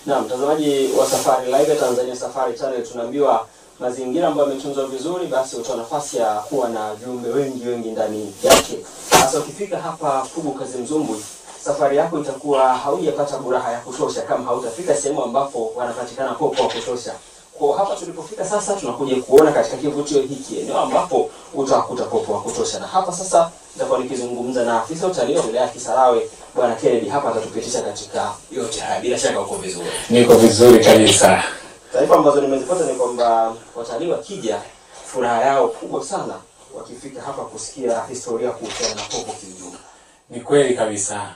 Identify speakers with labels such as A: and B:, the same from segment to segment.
A: Na mtazamaji wa Safari Live Tanzania Safari Channel, tunaambiwa mazingira ambayo yametunzwa vizuri basi utoa nafasi ya kuwa na viumbe wengi ndani yake. Sasa ukifika hapa Pugu Kazimzumbwi, safari yako itakuwa haujapata buraha ya kutosha kama hautafika sehemu ambapo wanapatikana popo wa kutosha. Kwa hapa tulipofika sasa tunakuja kuona katika kivutio hiki eneo ambapo utakuta popo wa kutosha. Na hapa sasa nitakuwa nikizungumza na afisa utalii wa wilaya Kisarawe Bwana Kennedy, hapa atatupitisha katika yote haya. Bila shaka uko vizuri.
B: Niko vizuri kabisa.
A: Taarifa ambazo nimezipata ni kwamba watalii wakija furaha yao kubwa sana wakifika hapa kusikia historia kuhusiana na popo kijumla.
B: Ni kweli kabisa.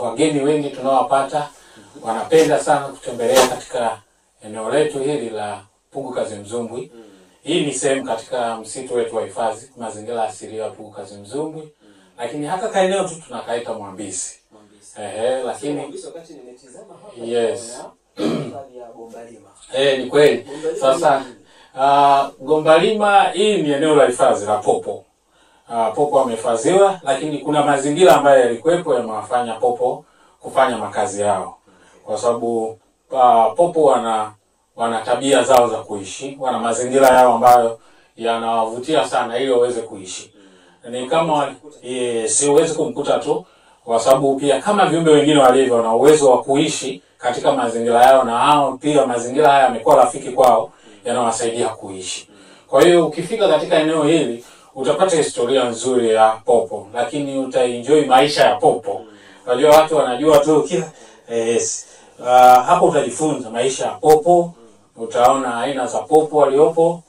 B: Wageni wengi tunaowapata wanapenda sana kutembelea katika eneo letu hili la Pugu Kazimzumbwi. Hii ni sehemu katika msitu wetu wa hifadhi mazingira asilia ya Pugu Kazimzumbwi. Lakini hata kaeneo tu tunakaita Mwambisi. Lakini
A: Mwambisi wakati nimetizama hapa
B: yes.
A: ya Gombalima.
B: Ni kweli. Sasa Gombalima hii ni eneo la hifadhi la popo. Popo wamehifadhiwa, lakini kuna mazingira ambayo yalikuwepo yamewafanya popo kufanya makazi yao. Kwa sababu popo wana tabia zao za kuishi, wana mazingira yao ambayo yanawavutia sana ili waweze kuishi. Ni kama siwezi kumkuta tu, kwa sababu pia kama viumbe wengine walivyo wana uwezo wa kuishi katika mazingira yao, na hao pia mazingira haya yamekuwa rafiki kwao, yanawasaidia kuishi. Kwa hiyo ukifika katika eneo hili utapata historia nzuri ya popo, lakini utaenjoy maisha ya popo. Unajua watu wanajua tu kila hapo utajifunza maisha ya popo, utaona aina za popo waliopo.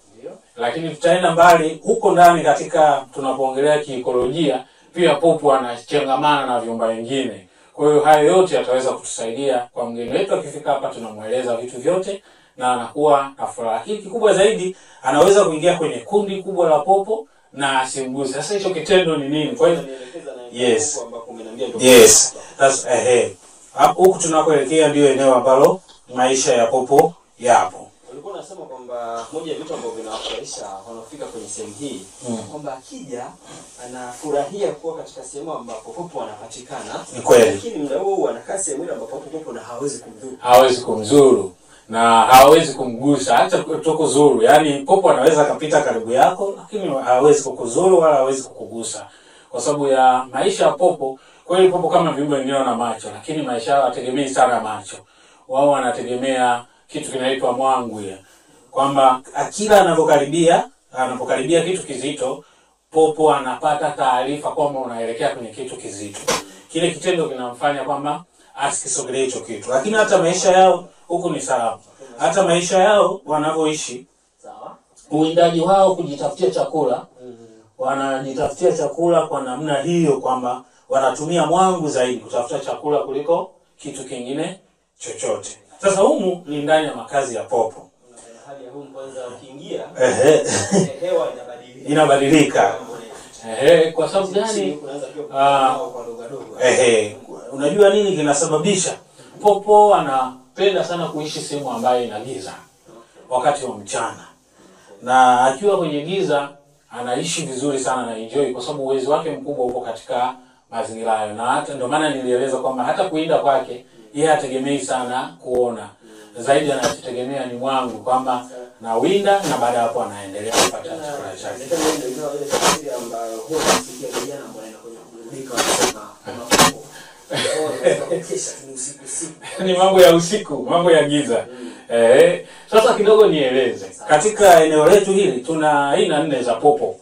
B: Lakini tutaenda mbali huko ndani katika tunapoongelea kiikolojia, pia popo anachangamana na viumbe vingine. Kwa hiyo hayo yote yataweza kutusaidia kwa mgeni wetu akifika hapa, tunamueleza vitu vyote na anakuwa na furaha. Lakini kikubwa zaidi anaweza kuingia kwenye kundi kubwa la popo na asimguse. Sasa hicho kitendo ni nini? Kwa hiyo yes. Yes. That's huku tunakoelekea ndio eneo ambalo maisha ya popo yapo.
A: Ulikuwa unasema kwamba moja ya vitu ambavyo vinawafurahisha wanaofika kwenye sehemu hii kwamba akija anafurahia kuwa katika sehemu ambapo popo wanapatikana.
B: Ni kweli.
A: Lakini muda huo anakaa sehemu ile ambapo popo na hawezi kumdhuru.
B: Hawezi kumzuru na hawezi kumgusa hata kukuzuru. Yaani popo anaweza kupita karibu yako lakini hawezi kukuzuru wala hawezi kukugusa. Kwa sababu ya maisha ya popo, kweli popo kama viumbe wengine wana macho, lakini maisha yao hategemei sana macho. Wao wanategemea kitu kinaitwa mwangwi. Kwamba akila anapokaribia kitu kizito, popo anapata taarifa kwamba unaelekea kwenye kitu kizito. Kile kitendo kinamfanya kwamba asikisogelee hicho kitu. Lakini hata maisha yao huku ni salama. Hata maisha yao wanavyoishi, sawa? Uwindaji wao kujitafutia chakula, wanajitafutia chakula kwa namna hiyo kwamba wanatumia mwangu zaidi kutafuta chakula kuliko kitu kingine chochote. Sasa humu ni ndani ya makazi ya popo.
A: Hali ya humu kwanza ukiingia
B: hewa inabadilika. Kwa sababu gani? Unajua nini kinasababisha? Popo anapenda sana kuishi sehemu ambayo ina giza wakati wa mchana. Na akiwa kwenye giza anaishi vizuri sana na enjoy, kwa sababu uwezo wake mkubwa uko katika mazingira hayo. Na hata ndio maana nilieleza kwamba hata kuinda kwake yeye hategemei sana kuona. Zaidi anategemea ni mwangu, kwamba na winda na baada hapo anaendelea kupata chakula chake. Ni mambo ya usiku, mambo ya giza. Sasa kidogo nieleze. Katika eneo letu hili tuna aina 4 za popo.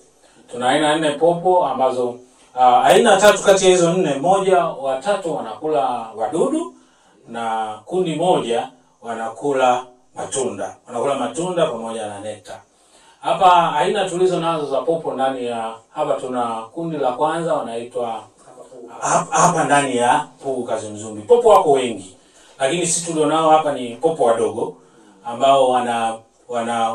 B: Tuna aina 4 popo ambazo aina 3 kati ya hizo 4, watatu wanakula wadudu na kundi moja wanakula matunda. Wanakula matunda pamoja na nekta. Hapa aina tulizo nazo za popo ndani ya hapa tuna kundi la kwanza wanaitwa hapa ndani ya Pugu Kazimzumbwi. Popo wako wengi. Lakini sisi tulionao hapa ni popo wadogo ambao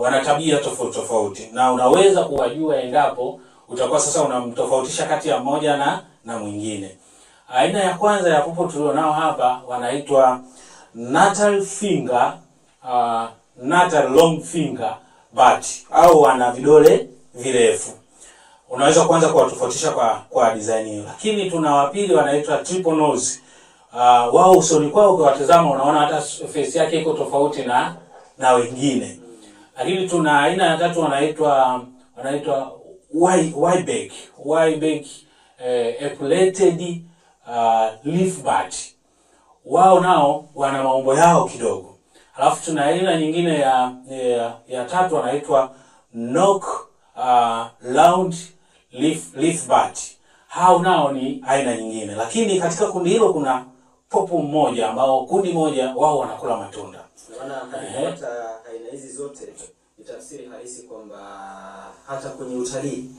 B: wana tabia tofauti. Na unaweza kuwajua endapo utakuwa sasa unamtofautisha kati ya mmoja na mwingine. Aina ya kwanza ya popo tulionao hapa wanaitwa Natal finger, Natal long finger bat, au wana vidole virefu. Unaweza kuanza kuwatofautisha kwa design hiyo. Lakini tuna wapili wanaitwa triple nose. wao usoni kwao ukiwatazama unaona hata face yake iko tofauti na wengine. Lakini tuna aina ya tatu wanaitwa Wiebeck epilepted leaf bud. Wao nao wana maumbo yao kidogo. Alafu tuna aina nyingine ya tatu wanaitwa knock round leaf bud. Hao nao ni aina nyingine. Lakini katika kundi hilo kuna popo mmoja ambao kundi moja wao wanakula matunda.
A: Maana katika aina hizi zote ni tafsiri halisi kwamba hata kwenye utalii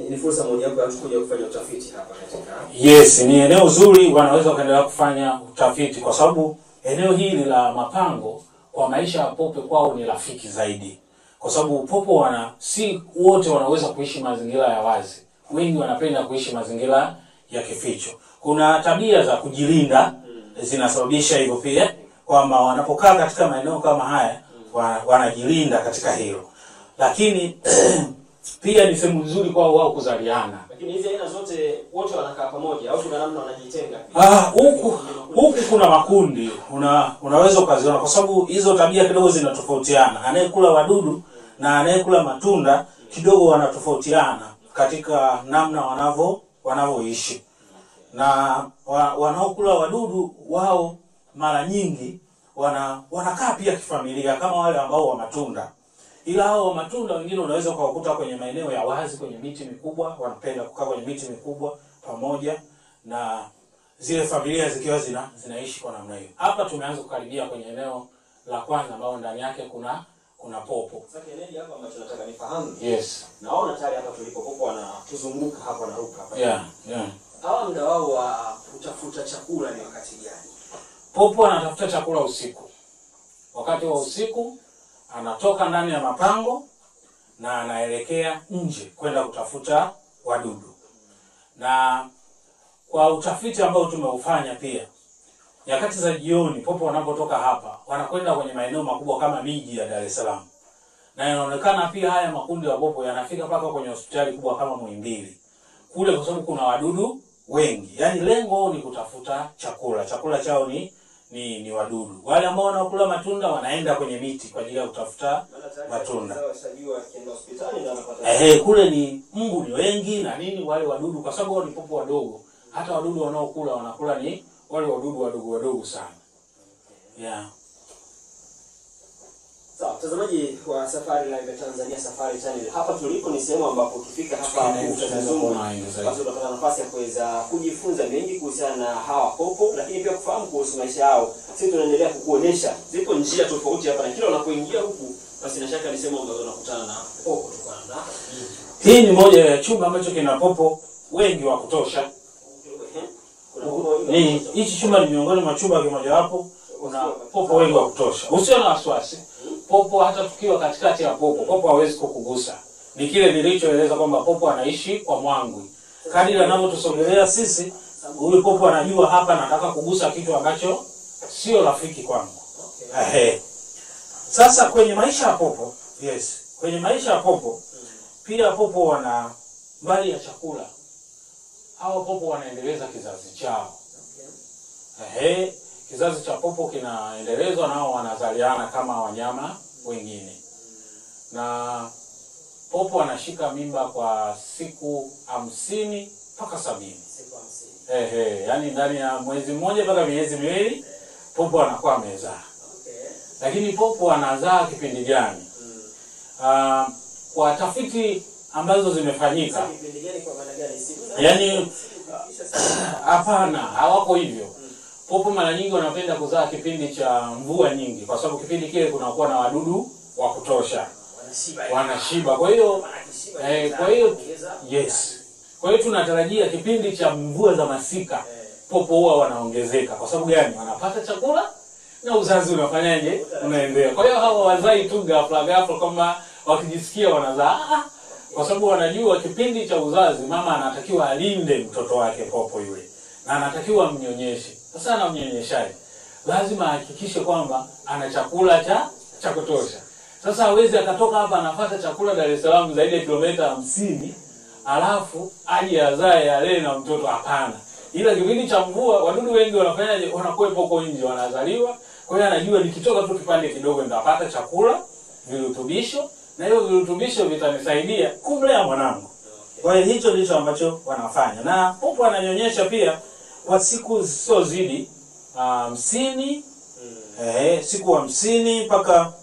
A: ni fursa moja hapo ya kuja kufanya utafiti hapa katika.
B: Yes, ni eneo zuri, wanaweza kuendelea kufanya utafiti kwa sababu eneo hili la Mapango kwa maisha ya popo kwao ni rafiki zaidi. Kwa sababu popo si wote wanaweza kuishi mazingira ya wazi. Wengi wanapenda kuishi mazingira ya kificho. Kuna tabia za kujilinda zinasababisha hivyo pia, kwamba wanapokaa katika maeneo kama haya wanajilinda katika hilo. Lakini pia ni sehemu nzuri kwa wao kuzaliana.
A: Lakini hizi aina zote wote wanakaa pamoja au kuna namna wanajitenga?
B: Huku kuna makundi unaweza ukaziona kwa sababu hizo tabia kidogo zinatofautiana. Anayekula wadudu na anayekula matunda kidogo wanatofautiana katika namna wanavyoishi. Na wanaokula wadudu wao mara nyingi wanakaa pia kifamilia kama wale ambao wa matunda. Ila hao wa matunda wengine unaweza kuwakuta kwenye maeneo ya wazi, kwenye miti mikubwa, wanapenda kukaa kwenye miti mikubwa pamoja na zile familia zikiwa zinaishi kwa namna hiyo. Hapa tumeanza kukaribia kwenye eneo la kwanza ambao ndani yake kuna popo.
A: Sasa eneo hapa ambacho nataka nifahamu.
B: Yes.
A: Naona tayari hapa tulipo popo wanatuzunguka hapa na ruka hapa.
B: Yeah.
A: Hawa muda wao wa kutafuta chakula ni wakati gani?
B: Popo anatafuta chakula usiku. Wakati wa usiku anatoka ndani ya mapango na anaelekea nje kwenda kutafuta wadudu. Na kwa utafiti ambao tumeufanya pia, nyakati za jioni popo wanapotoka hapa wanakwenda kwenye maeneo makubwa kama miji ya Dar es Salaam. Na inaonekana pia haya makundi ya popo yanafika mpaka kwenye hospitali kubwa kama Muhimbili. Kule kwa sababu kuna wadudu wengi. Yaani lengo ni kutafuta chakula. Chakula chao ni wadudu. Wale ambao wanakula matunda wanaenda kwenye miti kwa ajili ya kutafuta matunda. Kule ni mbu ni wengi na nini wale wadudu kwa sababu wao ni popo wadogo. Hata wadudu wanakula ni wale wadudu wadogo sana. Yeah.
A: Sawa, mtazamaji wa Safari Live Tanzania Safari Channel. Hapa tulipo ni sehemu ambapo ukifika hapa basi utapata nafasi ya kuweza kujifunza mengi kuhusiana na hawa popo, lakini pia kufahamu kuhusu maisha yao. Sisi tunaendelea kukuonesha zipo njia tofauti hapa na kila unapoingia huku basi na shaka ni sehemu ambayo unakutana na popo kutokana na
B: hii ni moja ya chumba ambacho kina popo wengi wa kutosha. Hichi chumba ni miongoni mwa chumba kimoja wapo kuna popo wengi wa kutosha. Usio na wasiwasi. Popo hata tukiwa katikati ya popo hawezi kukugusa. Ni kile nilichoeleza kwamba popo anaishi kwa mwangwi. Kadri anavyotusogelea sisi, huyu popo anajua hapa nataka kugusa kitu ambacho sio rafiki kwangu. Sasa kwenye maisha ya popo, kwenye maisha ya popo pia popo wana mbali ya chakula. Hao popo wanaendeleza kizazi chao. Kizazi cha popo kinaendelezwa nao wanazaliana kama wanyama wengine. Na popo anashika mimba kwa siku 50 mpaka 70.
A: siku 50.
B: Yaani ndani ya mwezi mmoja mpaka miezi miwili popo anakuwa amezaa. Lakini popo anazaa kipindi gani? Kwa tafiti ambazo zimefanyika.
A: Kipindi gani kwa maana gani?
B: Yaani hapana, hawako hivyo. Popo mara nyingi wanapenda kuzaa kipindi cha mvua nyingi kwa sababu kipindi kile kunakuwa na wadudu wa kutosha. Wanashiba. Kwa hiyo Kwa hiyo tunatarajia kipindi cha mvua za masika popo huwa wanaongezeka. Kwa sababu gani? Wanapata chakula na uzazi unafanyaje? Unaendelea. Kwa hiyo hawa wazai tu ghafla kama wakijisikia wanazaa. Kwa sababu wanajua kipindi cha uzazi mama anatakiwa alinde mtoto wake popo yule. Na anatakiwa mnyonyeshe. Sasa anamnyonyeshaje? Lazima ahakikishe kwamba ana chakula cha kutosha. Sasa hawezi akatoka hapa anafuata chakula Dar es Salaam zaidi ya kilomita 50 alafu aje azae alee na mtoto, hapana. Ila kipindi cha mvua wadudu wengi wanafanyaje? Wanakuwepo huko nje, wanazaliwa. Kwa hiyo anajua nikitoka tu kipande kidogo nitapata chakula, virutubisho, na hiyo virutubisho vitanisaidia kumlea mwanangu. Kwa hiyo hicho ndicho ambacho wanafanya. Na popo ananyonyesha pia kwa siku zisizozidi 50, siku 50 mpaka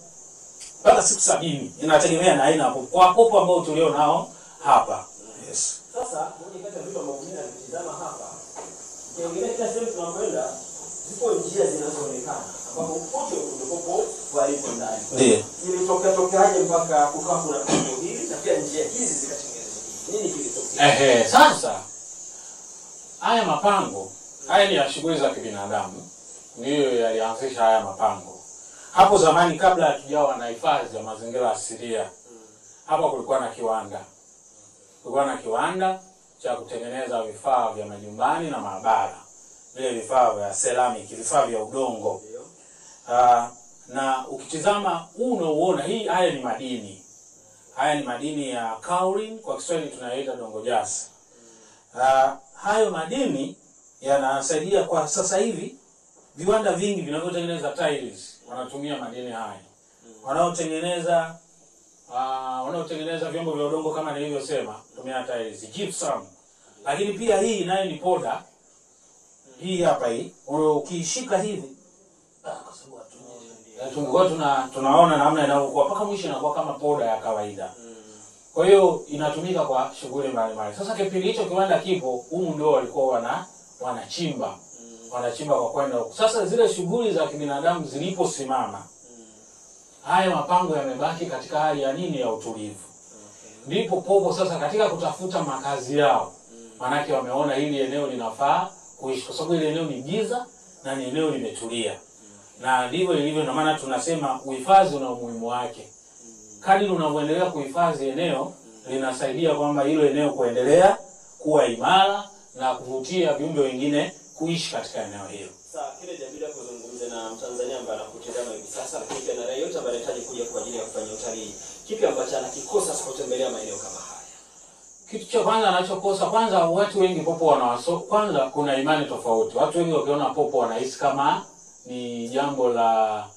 B: siku 70. Inategemea na aina hapo. Kwa popo ambao tulio nao hapa. Yes.
A: Sasa moja kati ya vitu ambavyo mimi natizama hapa, ukiangalia kila sehemu tunakwenda zipo njia zinazoonekana ambapo pote popo walipo ndani.
B: Ndiyo.
A: Ilitokeaje mpaka kukawa kuna popo hili na pia njia hizi zikatengenezwa? Nini kilitokea?
B: Sasa haya mapango, haya ni ya shughuli za kibinadamu. Ndiyo yalianzisha haya mapango. Hapo zamani kabla hatujawa na hifadhi ya mazingira asilia, hapa kulikuwa na kiwanda. Kulikuwa na kiwanda cha kutengeneza vifaa vya majumbani na maabara. Vile vifaa vya ceramic, vifaa vya udongo. Na ukitizama unauona haya ni madini. Haya ni madini ya kaolin, kwa Kiswahili tunaita dongo jasi. Hayo madini yanasaidia kwa sasa hivi viwanda vingi vinavyotengeneza tiles wanatumia madini haya. Wanaotengeneza vyombo vya udongo kama nilivyosema, tumia tiles, gypsum. Lakini pia hii nayo ni poda. Hii hapa hii, ukishika hivi kwa sababu tunaona namna inavyokuwa mpaka mwisho inakuwa kama poda ya kawaida. Kwa hiyo inatumika kwa shughuli mbalimbali. Sasa kipindi hicho kiwanda kipo, humu ndio walikuwa wanachimba. Wanachimba kwa kwenda huko. Sasa zile shughuli za kibinadamu ziliposimama, haya mapango yamebaki katika hali ya nini? Ya utulivu. Ndipo popo sasa katika kutafuta makazi yao, manake wameona hili eneo linafaa kuishi kwa sababu ile eneo ni giza na ni eneo limetulia. Na ndivyo ilivyo, na maana tunasema uhifadhi una umuhimu wake. Kadri unavyoendelea kuhifadhi eneo, linasaidia kwamba hilo eneo kuendelea kuwa imara na kuvutia viumbe wengine kuishi katika eneo hilo.
A: Sasa kile jambo la kuzungumza na Mtanzania ambaye anakutazama hivi sasa, lakini pia na raia yote ambaye anahitaji kuja kwa ajili ya kufanya utalii, kipi ambacho anakikosa kutembelea maeneo kama haya?
B: Kitu cha kwanza anachokosa, kwanza watu wengi popo kwanza kuna imani tofauti. Watu wengi wakiona popo wanahisi kama ni jambo la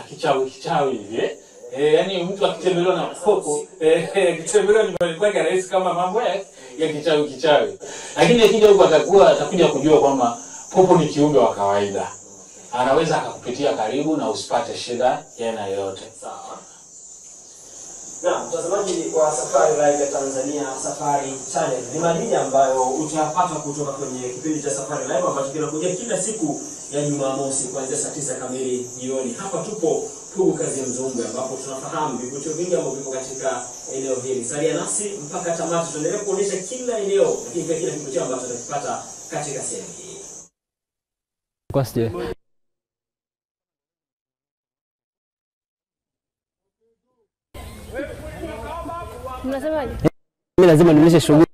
B: kichawi hivi. Yaani mtu akitembelewa na popo, akitembelewa nyumbani kwake anahisi kama mambo ya kichawi. Lakini akija huko atakuja kujua kwamba popo ni kiumbe wa kawaida. Anaweza akakupitia karibu na usipate shida yana yoyote.
A: Sawa. Na mtazamaji wa Safari Live ya Tanzania, Safari Channel, ni madini ambayo utayapata kutoka kwenye kipindi cha Safari Live ambacho kinakuja kila siku ya Jumamosi kuanzia saa 9 kamili jioni. Hapa tupo Pugu Kazimzumbwe ambapo tunafahamu vivutio vingi ambavyo vipo katika eneo hili. Salia nasi mpaka tamati, tuendelee kuonyesha kila eneo, lakini pia kila kivutio ambacho tutakipata katika sehemu hii.
C: Kwa sije.
D: Mnasemaje?
C: Mimi lazima nionyeshe shughuli.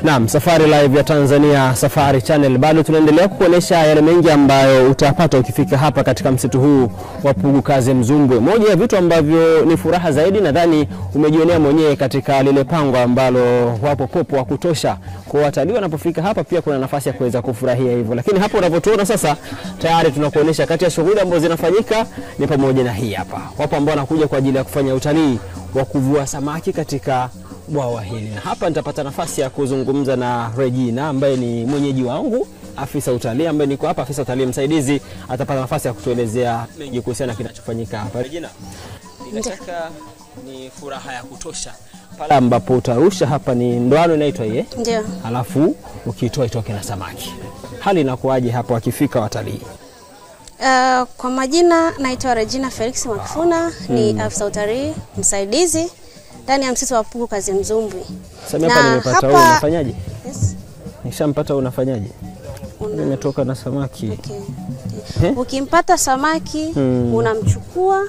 C: Naam, Safari Live ya Tanzania Safari Channel bado tunaendelea kukuonesha yale mengi ambayo utapata ukifika hapa katika msitu huu wa Pugu Kazimzumbwe. Moja ya vitu ambavyo ni furaha zaidi nadhani umejionea mwenyewe katika lile pango ambalo wapo popo wa kutosha. Kwa watalii wanapofika hapa pia kuna nafasi ya kuweza kufurahia hivyo. Lakini hapo unavyotuona sasa tayari tunakuonesha kati ya shughuli ambazo zinafanyika ni pamoja na hii hapa. Wapo ambao wanakuja kwa ajili ya kufanya utalii wa kuvua samaki katika bwawa hili. Na hapa nitapata nafasi ya kuzungumza na Regina ambaye ni mwenyeji wangu, afisa utalii ambaye niko hapa, afisa utalii msaidizi, atapata nafasi ya kutuelezea mengi kuhusiana na kinachofanyika hapa. Regina, bila shaka ni furaha ya kutosha pale ambapo utarusha hapa ni ndoano inaitwa yeye.
D: Ndio.
C: Alafu ukitoa itoke na samaki. Hali inakuaje hapo akifika watalii?
D: Kwa majina naitwa Regina Felix Mwakifuna, ni afisa utalii msaidizi ndani ya msitu wa Pugu Kazimzumbwe.
C: Sasa hapa nimepata wewe unafanyaje?
D: Yes.
C: Nishampata unafanyaje? Nimetoka na samaki.
D: Okay. Ukimpata samaki unamchukua,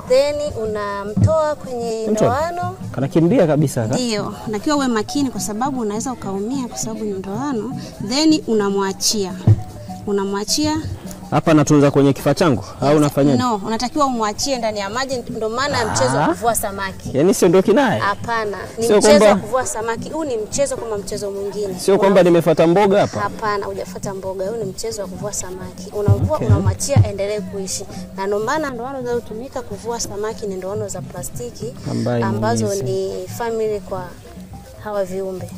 D: then unamtoa kwenye ndoano.
C: Kanakimbia kabisa.
D: Ndio, nakiwa uwe makini kwa sababu unaweza ukaumia kwa sababu ni ndoano, then unamwachia.
C: Hapa natunza kwenye kifaa changu au unafanyaje?
D: No, unatakiwa umwachie ndani ya maji, ndio maana mchezo wa kuvua samaki.
C: Yaani sio ndio kinaye?
D: Hapana, ni mchezo wa kuvua samaki. Huu ni mchezo kama mchezo mwingine.
C: Sio kwamba nimefuata mboga hapa?
D: Hapana, hujafuata mboga. Huu ni mchezo wa kuvua samaki. Unavua, unamwachia endelee kuishi. Na ndio maana ndoano zinazotumika kuvua samaki ni ndoano za plastiki ambazo ni family kwa hawa viumbe.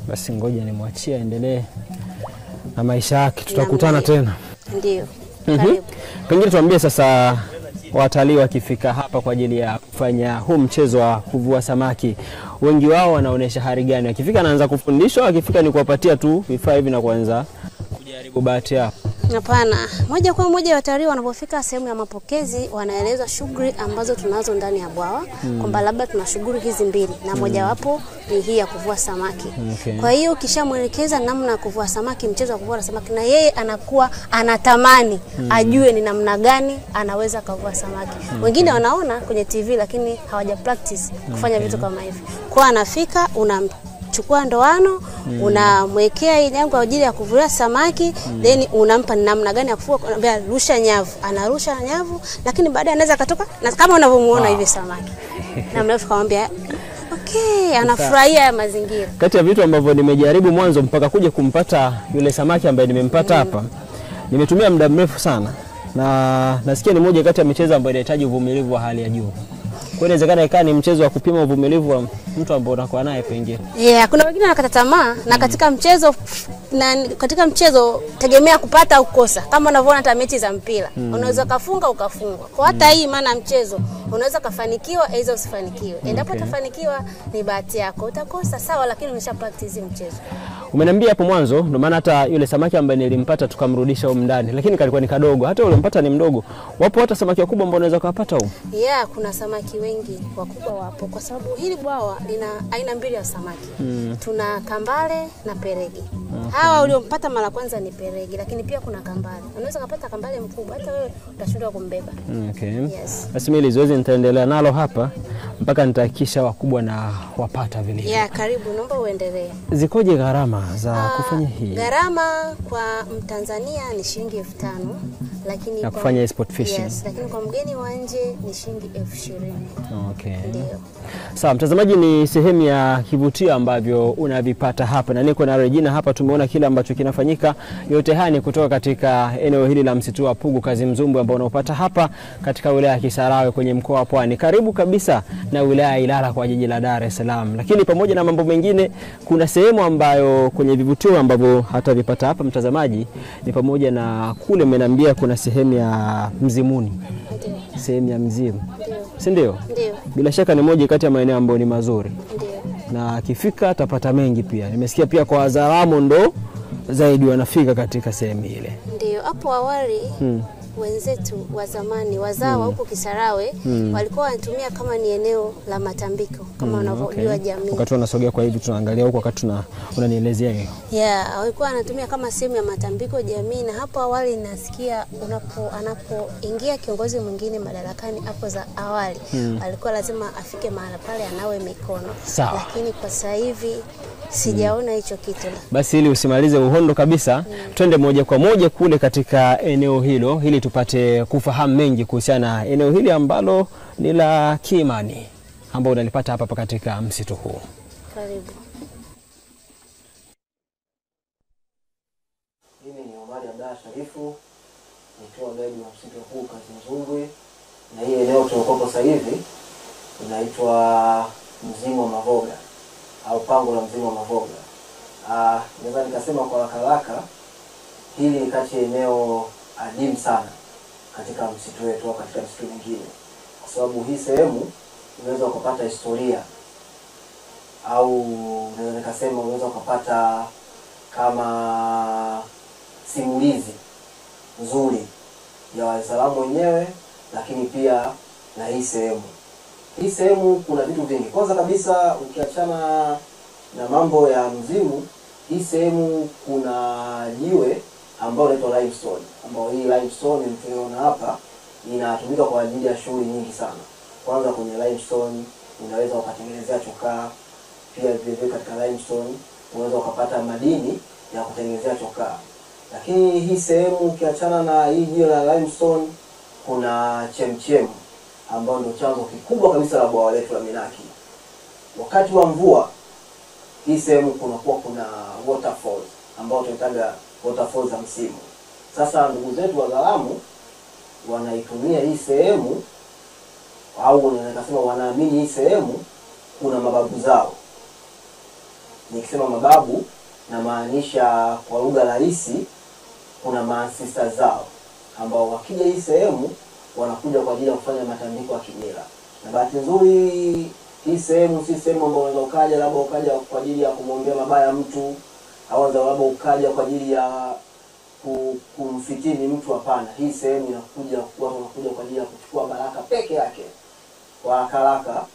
C: Basi ngoja nimwachie endelee na maisha yake, tutakutana tena.
D: Ndio. Karibu.
C: Pengine tuambie sasa watalii wakifika hapa kwa ajili ya kufanya huu mchezo wa kuvua samaki, wengi wao wanaonesha hali gani? Wakifika anaanza kufundishwa, wakifika ni kuwapatia tu vifaa hivi na kuanza kujaribu bahati yao?
D: Hapana, moja kwa moja watalii wanapofika sehemu ya mapokezi wanaelezwa shughuli ambazo tunazo ndani ya bwawa, kwamba labda tuna shughuli hizi mbili na moja wapo ni hii ya kuvua samaki. Kwa hiyo ukishamwelekeza namna ya kuvua samaki, mchezo wa kuvua samaki, na yeye anakuwa anatamani ajue ni namna gani anaweza kuvua samaki. Wengine wanaona kwenye TV lakini hawaja practice kufanya vitu kama hivi. Kwa anafika chukua ndoano, unamwekea ile kwa ajili ya kuvulia samaki, then unampa namna gani ya kufua, anambia rusha nyavu, anarusha nyavu, lakini baadaye anaweza katoka na kama unavyomuona hivi samaki. Na mrefu kamwambia okay, anafurahia ya mazingira.
C: Kati ya vitu ambavyo nimejaribu mwanzo mpaka kuja kumpata yule samaki ambaye nimempata hapa, nimetumia muda mrefu sana. Na nasikia ni moja kati ya michezo ambayo inahitaji uvumilivu wa hali ya juu. Kwa inawezekana ikawa ni mchezo wa kupima uvumilivu wa mtu ambaye unakuwa naye pengine.
D: Kuna wengine wanakata tamaa na katika mchezo tegemea kupata au kukosa. Kama unavyoona hata mechi za mpira, unaweza kufunga ukafungwa. Kwa hata hii maana mchezo, unaweza kufanikiwa au usifanikiwe. Endapo utafanikiwa ni bahati yako, utakosa sawa, lakini umesha practice mchezo.
C: Umeniambia hapo mwanzo, ndio maana hata yule samaki ambaye nilimpata tukamrudisha huko ndani, lakini kalikuwa ni kadogo. Hata ule mpata ni mdogo. Wapo hata samaki wakubwa ambao unaweza kupata huko?
D: Kuna samaki wengi wakubwa wapo kwa sababu hili bwawa lina aina mbili ya samaki. Tuna kambale na perege. Hawa uliompata mara kwanza ni perege, lakini pia kuna kambale. Unaweza kupata kambale mkubwa hata wewe utashindwa kumbeba. Yes.
C: Basi mimi zoezi nitaendelea nalo hapa mpaka nitahakisha wakubwa na wapata vile.
D: Karibu, naomba uendelee.
C: Zikoje gharama za kufanya hii?
D: Gharama kwa Mtanzania ni shilingi 5,000, lakini
C: na kufanya sport fishing.
D: Lakini kwa mgeni wa nje ni shilingi 20,000. Ndio.
C: Sawa, mtazamaji, ni sehemu ya kivutio ambavyo unavipata hapa, na niko na Regina hapa. Tumeona kile ambacho kinafanyika. Yote haya ni kutoka katika eneo hili la msitu wa Pugu Kazimzumbwe ambao unaopata hapa katika wilaya ya Kisarawe kwenye mkoa wa Pwani, karibu kabisa na wilaya ya Ilala kwa jiji la Dar es Salaam. Lakini pamoja na mambo mengine, kuna sehemu ambayo kwenye vivutio ambavyo hata vipata hapa mtazamaji ni pamoja na kule mmeniambia kuna sehemu ya Mzimuni. Sehemu ya Mzimu. Si ndio?
D: Ndio.
C: Bila shaka ni moja kati ya maeneo ambayo ni mazuri.
D: Ndio.
C: Na akifika atapata mengi pia. Nimesikia pia kwa wazalamo ndo zaidi wanafika katika sehemu ile.
D: Ndio, hapo awali wenzetu wa zamani wazawa huko Kisarawe walikuwa wanatumia kama ni eneo la matambiko kama unavyojua jamii.
C: Wakati tunasogea kwa hivi tunaangalia huko wakati unanielezea hiyo.
D: Walikuwa wanatumia kama sehemu ya matambiko jamii, na hapo awali nasikia anapoingia kiongozi mwingine madarakani hapo za awali alikuwa lazima afike mahali pale anawe mikono. Lakini kwa sasa hivi sijaona hicho kitu.
C: Basi ili usimalize uhondo kabisa, twende moja kwa moja kule katika eneo hilo ili tupate kufahamu mengi kuhusiana na eneo hili ambalo ni la kiimani ambao unalipata hapa katika msitu huu.
D: Karibu.
E: Mimi ni Omari Abdalla Sharifu, nikiwa guide wa msitu huu Kazimzumbwe, na hii eneo tulikopo sasa hivi inaitwa Mzimu wa Mavoga au pango la Mzimu wa Mavoga. Naweza nikasema kwa haraka hili ni kati ya eneo adimu sana katika msitu wetu au katika msitu mwingine, kwa sababu hii sehemu unaweza kupata historia au naweza nikasema unaweza kupata kama simulizi nzuri ya Waislamu wenyewe, lakini pia na hii sehemu. Hii sehemu kuna vitu vingi. Kwanza kabisa ukiachana na mambo ya mzimu, hii sehemu kuna jiwe ambalo linaitwa limestone, ambao hii limestone mtuiona hapa inatumika kwa ajili ya shughuli nyingi sana. Kwanza kwenye limestone unaweza ukatengenezea chokaa, pia vile katika limestone unaweza ukapata madini ya kutengenezea chokaa. Lakini hii sehemu ukiachana na hii jiwe la limestone kuna chemchem ambao ndio chanzo kikubwa kabisa la bwawa letu la Minaki. Wakati wa mvua hii sehemu kuna waterfalls ambao tunaitaga waterfalls za msimu. Sasa ndugu zetu wa Zalamu wanaitumia hii sehemu au nikasema wanaamini hii sehemu kuna mababu zao. Nikisema mababu na maanisha kwa lugha rahisi kuna ancestors zao ambao wakija hii sehemu wanakuja kwa ajili ya kufanya matambiko ya kimila. Na bahati nzuri hii sehemu si sehemu ambayo unaweza ukaja labda ukaja kwa ajili ya kumwombea mabaya mtu au labda ukaja kwa ajili ya kumfitini mtu, hapana. Hii sehemu inakuja kwa ajili ya kuchukua baraka peke yake. Kwa haraka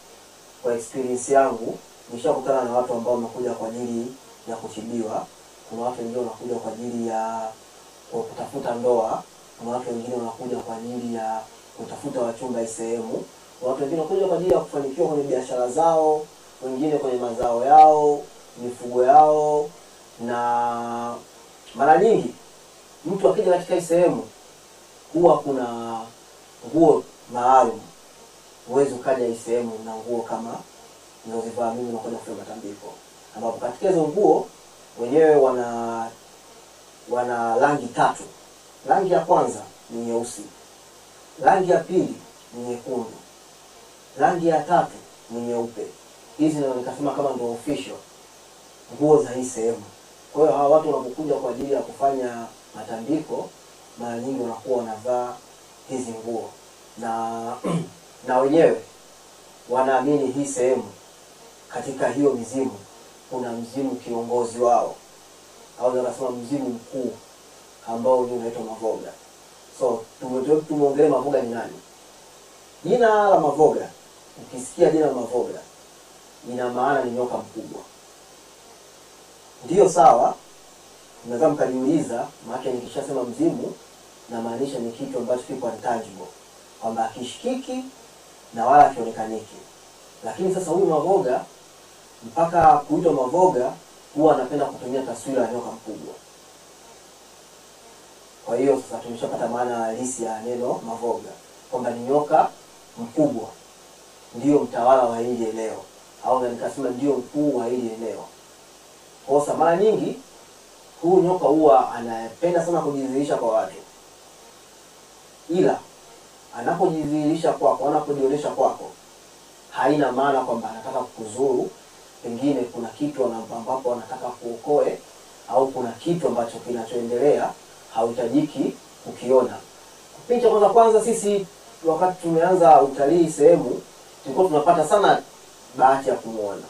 E: kwa experience yangu nishakutana na watu ambao wamekuja kwa ajili ya kutibiwa. Kuna watu wengine wanakuja kwa ajili ya kutafuta ndoa, kuna watu wengine wanakuja kwa ajili ya kutafuta wachumba hii sehemu, watu wengine wanakuja kwa ajili ya kufanikiwa kwenye biashara zao, wengine kwenye mazao yao, mifugo yao. Na mara nyingi mtu akija katika hii sehemu huwa kuna nguo maalum. Uwezo ukaja hii sehemu na nguo kama ninazovaa mimi na kwenda kufanya matambiko, ambapo katika hizo nguo wenyewe wana rangi tatu. Rangi ya kwanza ni nyeusi, rangi ya pili ni nyekundu, rangi ya tatu ni nyeupe. Hizi ndio nikasema kama ndio official nguo za hii sehemu. Kwa hiyo hawa watu wanapokuja kwa ajili ya kufanya matambiko mara nyingi wanakuwa wanavaa hizi nguo. Na wenyewe wanaamini hii sehemu katika hiyo mizimu kuna mzimu kiongozi wao au nasema mzimu mkuu ambao ni unaitwa Mavoga. So tumeongelea Mavoga ni nani? Jina la Mavoga, ukisikia jina la Mavoga ina maana ni nyoka mkubwa. Ndio sawa, unaweza mkajiuliza maana nikishasema mzimu na maanisha ni kitu ambacho kiko intangible, kwamba akishikiki na wala kionekaniki. Lakini sasa huyu Mavoga mpaka kuitwa Mavoga huwa anapenda kutumia taswira ya nyoka mkubwa. Kwa hiyo sasa tumeshapata maana halisi ya neno Mavoga, kwamba ni nyoka mkubwa, ndio mtawala wa hili eneo au nikasema ndio mkuu wa hili eneo. Kwa mara nyingi huyu nyoka huwa anapenda sana kujidhihirisha kwa watu, ila anapojidhihirisha kwako, anapojionyesha kwako, haina maana kwamba anataka kukuzuru. Pengine kuna kitu ambapo anataka kuokoe au kuna kitu ambacho kinachoendelea hauhitajiki kukiona. Picha kwanza sisi wakati tumeanza utalii sehemu tulikuwa tunapata sana bahati ya kumuona.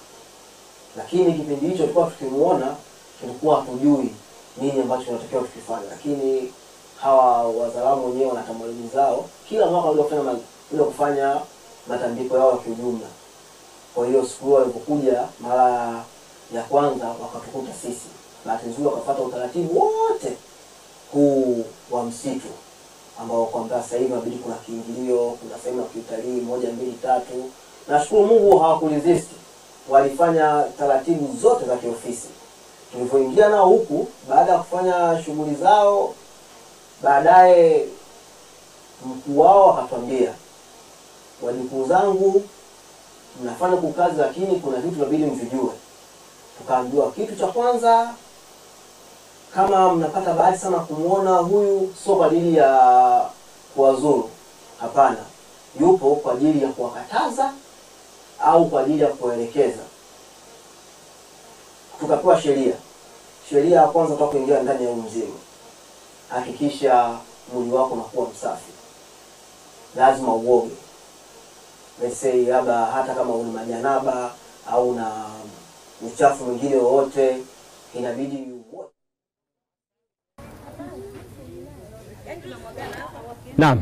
E: Lakini kipindi hicho tulikuwa tukimuona tulikuwa hatujui nini ambacho tunatakiwa tukifanye. Lakini hawa wazalamu wenyewe wana tamaduni zao, kila mwaka wanakuja kufanya matambiko yao ya kiujumla. Kwa hiyo siku walipokuja mara ya kwanza wakatukuta sisi, bahati nzuri wakafuata utaratibu wote huu wa msitu ambao kwamba sasa hivi inabidi kuna kiingilio, kuna sehemu ya kiutalii 1 2 3. Nashukuru Mungu hawakulizisti, walifanya taratibu zote za kiofisi. Tulipoingia nao huku baada ya kufanya shughuli zao, baadaye mkuu wao akatwambia, wajukuu zangu mnafanya kukazi, lakini kuna vitu inabidi mvijue. Tukaambiwa kitu cha kwanza, kama mnapata bahati sana kumuona huyu, sio kwa ajili ya kuwazuru, hapana, yupo kwa ajili ya kuwakataza au kwa ajili ya kuelekeza. Tukapewa sheria ya kwanza toka kuingia ndani ya mzimu, hakikisha mwili wako unakuwa msafi, lazima uoge. Let's say labda hata kama una majanaba au na uchafu mwingine wowote, inabidi uoge.
C: Naam,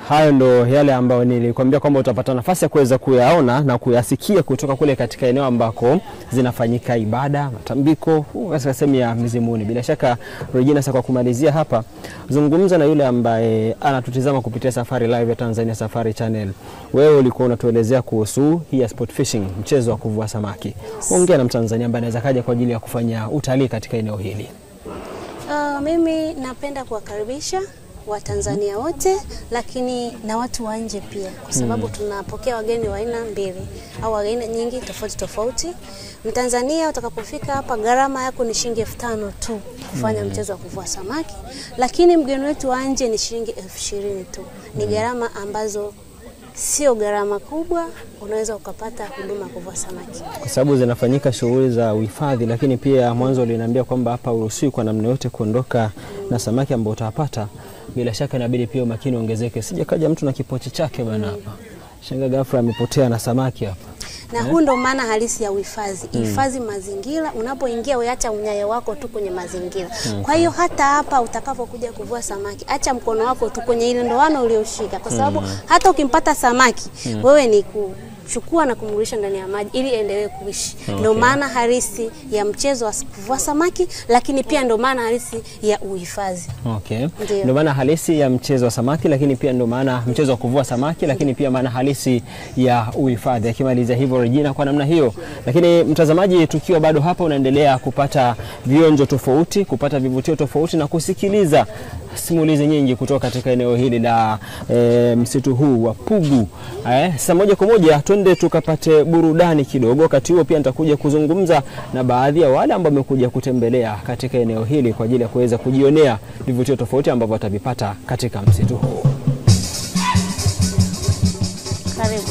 C: hayo ndo yale ambayo nilikwambia kwamba utapata nafasi ya kuweza kuyaona na kuyasikia kutoka kule katika eneo ambako zinafanyika ibada, matambiko katika sehemu ya Mizimuni. Bila shaka Regina, sasa kwa kumalizia hapa, zungumza na yule ambaye anatutizama kupitia Safari Live ya Tanzania Safari Channel. Wewe ulikuwa unatuelezea kuhusu hii sport fishing, mchezo wa kuvua samaki. Ongea na Mtanzania ambaye anaweza kaja kwa ajili ya kufanya utalii katika eneo hili.
D: Mimi napenda kuwakaribisha Watanzania wote, lakini na watu wa nje pia, kwa sababu tunapokea wageni wa aina mbili au wageni nyingi tofauti. Mtanzania utakapofika hapa, gharama yako ni shilingi 5,000 tu kufanya mchezo wa kuvua samaki, lakini mgeni wetu wa nje ni shilingi 20,000 tu. Ni gharama ambazo sio gharama kubwa, unaweza ukapata huduma kuvua samaki.
C: Kwa sababu zinafanyika shughuli za uhifadhi, lakini pia mwanzo uliniambia kwamba hapa uruhusiwi kwa namna yote kuondoka na samaki ambao utapata. Bila shaka inabidi pia umakini ongezeke. Sije kaja mtu na kipochi chake bwana hapa. Shanga ghafla amepotea na samaki hapa.
D: Na huu ndo maana halisi ya uhifadhi. Hifadhi mazingira, unapoingia uacha unyayo wako tu kwenye mazingira. Kwa hiyo hata hapa utakapokuja kuvua samaki, acha mkono wako tu kwenye ile ndoano ulioshika, kwa sababu hata ukimpata samaki, wewe ni kuchukua na kumrudisha ndani ya maji ili endelee kuishi. Ndio maana halisi ya mchezo wa kuvua samaki, lakini pia ndio maana halisi ya uhifadhi.
C: Ndio maana halisi ya mchezo wa samaki, lakini pia ndio maana mchezo wa kuvua samaki, lakini pia maana halisi ya uhifadhi. Akimaliza hivyo Regina kwa namna hiyo. Lakini mtazamaji, tukiwa bado hapa unaendelea kupata vionjo tofauti, kupata vivutio tofauti na kusikiliza simulizi nyingi kutoka katika eneo hili la msitu huu wa Pugu. Sasa moja kwa moja twende tukapate burudani kidogo. Wakati huo pia nitakuja kuzungumza na baadhi ya wale ambao wamekuja kutembelea katika eneo hili kwa ajili ya kuweza kujionea vivutio tofauti ambavyo watavipata katika msitu huu.
D: Karibu.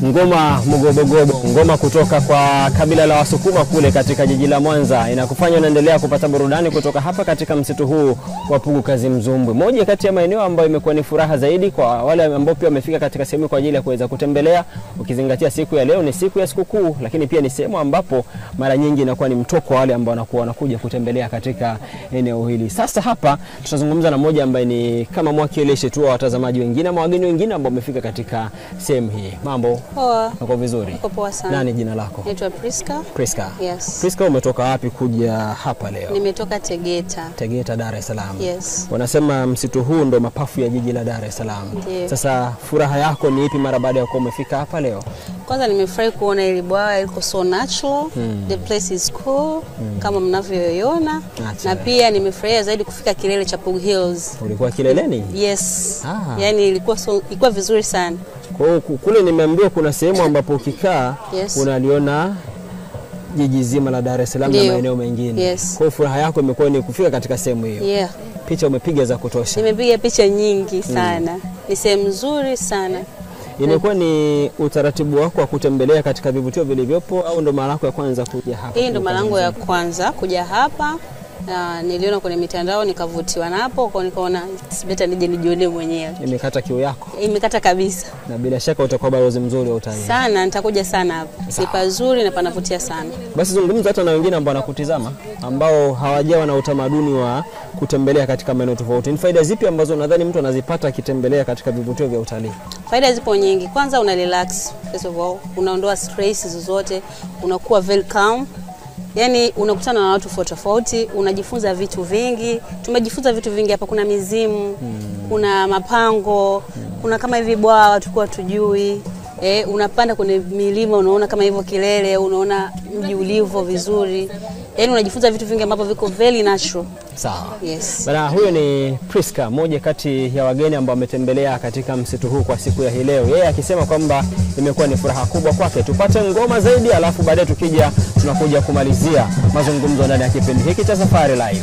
C: ngoma Mugobogobo, ngoma kutoka kwa kabila la Wasukuma kule katika jiji la Mwanza, inakufanya unaendelea kupata burudani kutoka hapa katika msitu huu wa Pugu Kazi Mzumbwe. Moja kati ya maeneo ambayo imekuwa ni furaha zaidi kwa wale ambao pia wamefika katika sehemu kwa ajili ya kuweza kutembelea, ukizingatia siku ya leo ni siku ya sikukuu, lakini pia ni sehemu ambapo mara nyingi inakuwa ni mtoko wale ambao wanakuja kutembelea katika eneo hili. Sasa hapa tutazungumza na mmoja ambaye ni kama mwakilishi tu wa watazamaji wengine ama wageni wengine ambao wamefika katika sehemu hii. Mambo?
F: Poa.
C: Uko vizuri?
F: Uko poa sana.
C: Nani jina lako?
F: Naitwa Priska.
C: Priska.
F: Yes.
C: Priska, umetoka wapi kuja hapa leo?
F: Nimetoka Tegeta.
C: Tegeta, Dar es Salaam.
F: Yes.
C: Wanasema msitu huu ndo mapafu ya jiji la Dar es Salaam.
F: Ndiyo.
C: Sasa furaha yako ni ipi mara baada ya kuwa umefika hapa leo?
F: Kwanza nimefurahi kuona ile bwawa liko so natural. The place is cool kama mnavyoiona. Na pia nimefurahia zaidi kufika kilele cha Pugu Hills.
C: Ulikuwa kileleni?
F: Yes. Yaani ilikuwa vizuri sana.
C: Kwa hiyo kule nimeambiwa kuna sehemu ambapo ukikaa unaliona jiji zima la Dar es Salaam na maeneo mengine.
F: Yes.
C: Kwa hiyo furaha yako imekuwa ni kufika katika sehemu hiyo.
F: Yeah.
C: Picha umepiga za kutosha.
F: Nimepiga picha nyingi sana. Ni sehemu nzuri sana.
C: Imekuwa ni utaratibu wako wa kutembelea katika vivutio vilivyopo au ndo mara yako ya kwanza kuja hapa?
F: Hii ndo mara yangu ya kwanza kuja hapa. Niliona kwenye mitandao nikavutiwa napo, kwa nikaona better nije nijione mwenyewe.
C: Imekata kiu yako?
F: Imekata kabisa.
C: Na bila shaka utakuwa balozi mzuri wa utalii.
F: Sana, nitakuja sana hapa. Ni pazuri na panavutia sana.
C: Basi zungumza hata na wengine ambao wanakutizama ambao hawajawa na utamaduni wa kutembelea katika maeneo tofauti. Ni faida zipi ambazo nadhani mtu anazipata akitembelea katika vivutio vya utalii?
F: Faida zipo nyingi. Kwanza una relax, first of all, unaondoa stress zozote, unakuwa very calm. Yaani unakutana na watu tofauti, unajifunza vitu vingi. Tumejifunza vitu vingi hapa, kuna mizimu, kuna mapango, kuna kama hivi bwawa tulikuwa tujui. Unapanda kwenye milima unaona kama hivyo kilele, unaona mji ulivyo vizuri. Yaani unajifunza vitu vingi ambavyo viko very natural.
C: Sawa.
F: Yes.
C: Bana, huyo ni Priska, moja kati ya wageni ambao wametembelea katika msitu huu kwa siku ya hii leo. Yeye akisema kwamba imekuwa ni furaha kubwa kwake. Tupate ngoma zaidi alafu baadaye tukija tunakuja kumalizia mazungumzo ndani ya kipindi hiki cha Safari Live.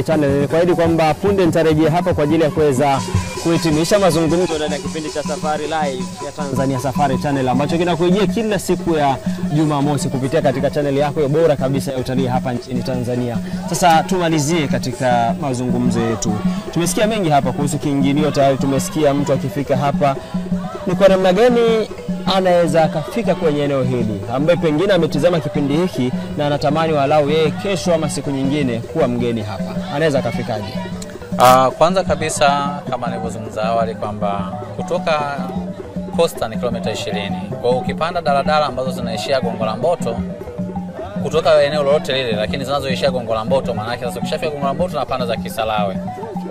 C: Channel kuahidi kwamba punde nitarejea hapa kwa ajili ya kuweza kuhitimisha mazungumzo ndani ya kipindi cha Safari Live ya Tanzania Safari Channel ambacho kinakujia kila siku ya Jumamosi kupitia katika channel yako ya bora kabisa ya utalii hapa nchini Tanzania. Sasa tumalizie katika mazungumzo yetu. Tumesikia mengi hapa kuhusu kiingilio, tayari tumesikia mtu akifika hapa ni kwa namna gani anaweza akafika kwenye eneo hili ambaye pengine ametizama kipindi hiki na anatamani walau yeye kesho ama siku nyingine kuwa mgeni hapa. Anaweza akafikaje?
G: Kwanza kabisa kama nilivyozungumza awali kwamba kutoka Posta ni kilomita 20. Kwa ukipanda daladala ambazo zinaishia Gongo la Mboto kutoka eneo lolote lile, lakini zinazoishia Gongo la Mboto, maana yake sasa ukishafika Gongo la Mboto na panda za Kisalawe,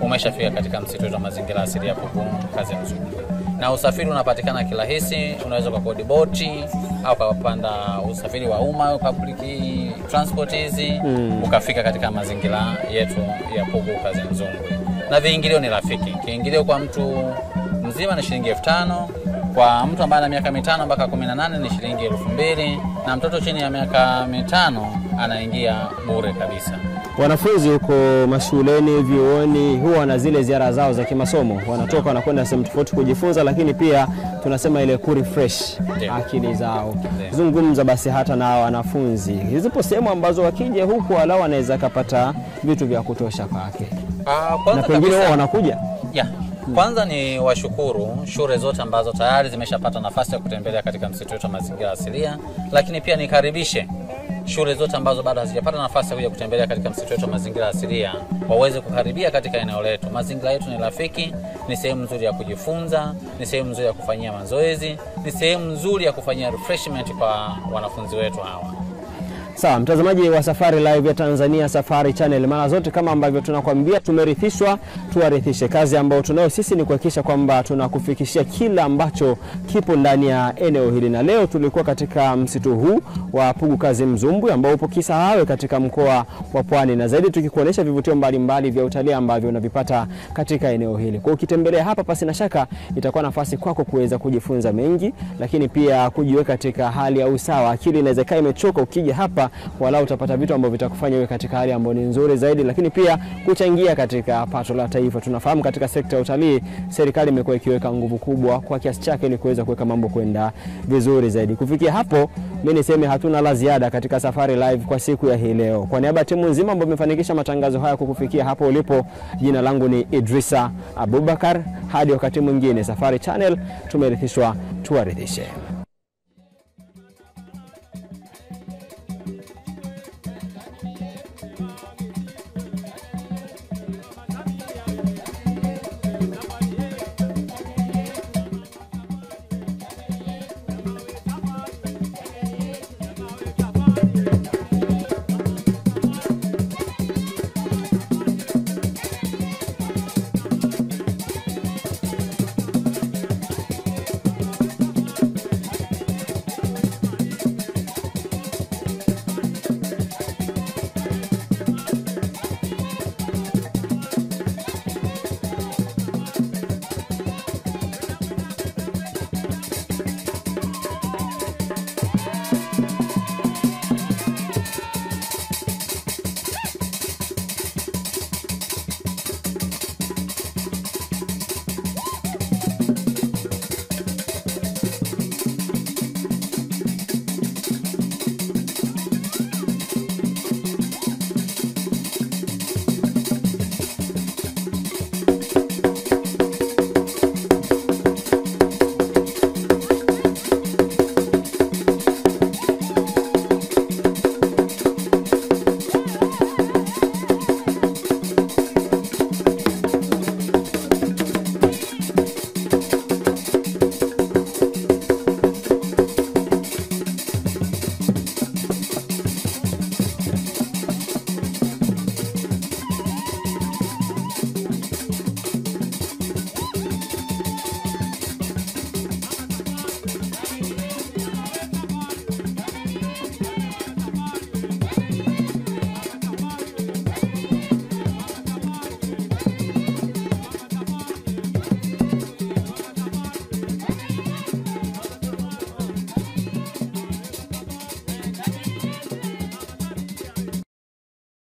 G: umeshafika katika msitu wa mazingira asili ya Pugu Kazimzumbwe. Na usafiri unapatikana kirahisi, unaweza kukodi boti au kupanda usafiri wa umma, public transport hizi, ukafika katika mazingira yetu ya Pugu Kazimzumbwe. Na viingilio ni rafiki. Kiingilio kwa mtu mzima ni shilingi 5,000, kwa mtu ambaye ana miaka 5 mpaka 18 ni shilingi 2,000, na mtoto chini ya miaka 5 anaingia bure kabisa.
C: Wanafunzi huko mashuleni, vyuoni huwa na zile ziara zao za kimasomo, wanatoka wanakwenda sehemu tofauti kujifunza, lakini pia tunasema ile kurefresh akili zao. Zungumza basi hata na wanafunzi, zipo sehemu ambazo wakija huku walau wanaweza kupata vitu vya kutosha kwake. Na pengine wao wanakuja.
G: Kwanza ni washukuru shule zote ambazo tayari zimeshapata nafasi ya kutembelea katika msitu wetu wa mazingira asilia, lakini pia nikaribishe shule zote ambazo bado hazijapata nafasi ya kuja kutembelea katika msitu wetu wa mazingira asilia waweze kukaribia katika eneo letu. Mazingira yetu ni rafiki, ni sehemu nzuri ya kujifunza, ni sehemu nzuri ya kufanyia mazoezi, ni sehemu nzuri ya kufanyia refreshment kwa wanafunzi wetu hawa.
C: Sawa, mtazamaji wa Safari Live ya Tanzania Safari Channel, mara zote kama ambavyo tunakwambia tumerithishwa, tuwarithishe. Kazi ambayo tunayo sisi ni kuhakikisha kwamba tunakufikishia kila ambacho kipo ndani ya eneo hili. Na leo tulikuwa katika msitu huu wa Pugu Kazimzumbwe ambao upo Kisarawe katika mkoa wa Pwani, na zaidi tukikuonesha vivutio mbalimbali vya utalii ambavyo unavipata katika eneo hili. Kwa ukitembelea hapa, pasi na shaka itakuwa nafasi kwako kuweza kujifunza mengi, lakini pia kujiweka katika hali ya usawa. Akili inaweza kaa imechoka, ukija hapa wala utapata vitu ambavyo vitakufanya uwe katika hali ambayo ni nzuri zaidi, lakini pia kuchangia katika pato la taifa. Tunafahamu katika sekta ya utalii serikali imekuwa ikiweka nguvu kubwa kwa kiasi chake ili kuweza kuweka mambo kwenda vizuri zaidi. Kufikia hapo, mimi niseme hatuna la ziada katika Safari Live kwa siku ya hii leo. Kwa niaba ya timu nzima ambayo imefanikisha matangazo haya kukufikia hapo ulipo, jina langu ni Idrisa Abubakar. Hadi wakati mwingine, Safari Channel tumerithishwa, tuwarithishe.